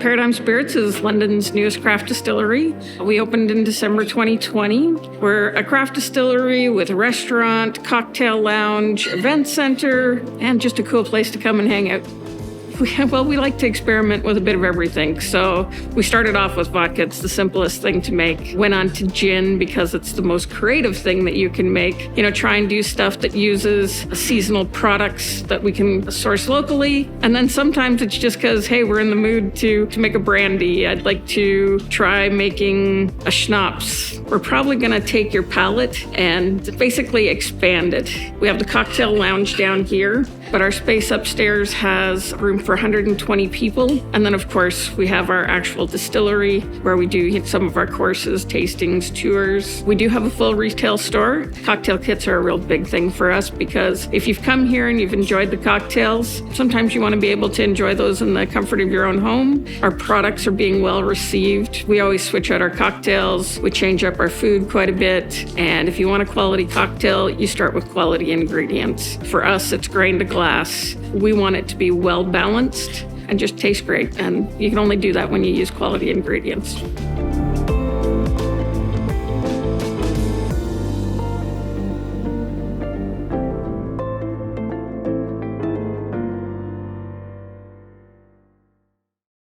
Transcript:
Paradigm Spirits is London's newest craft distillery. We opened in December 2020. We're a craft distillery with a restaurant, cocktail lounge, event center, and just a cool place to come and hang out. We like to experiment with a bit of everything. So we started off with vodka. It's the simplest thing to make. Went on to gin because it's the most creative thing that you can make. Try and do stuff that uses seasonal products that we can source locally. And then sometimes it's just because, hey, we're in the mood to make a brandy. I'd like to try making a schnapps. We're probably going to take your palate and basically expand it. We have the cocktail lounge down here, but our space upstairs has room for 120 people. And then, of course, we have our actual distillery where we do some of our courses, tastings, tours. We do have a full retail store. Cocktail kits are a real big thing for us because if you've come here and you've enjoyed the cocktails, sometimes you want to be able to enjoy those in the comfort of your own home. Our products are being well received. We always switch out our cocktails. We change up our food quite a bit. And if you want a quality cocktail, you start with quality ingredients. For us, it's grain to glass. We want it to be well balanced and just taste great. And you can only do that when you use quality ingredients.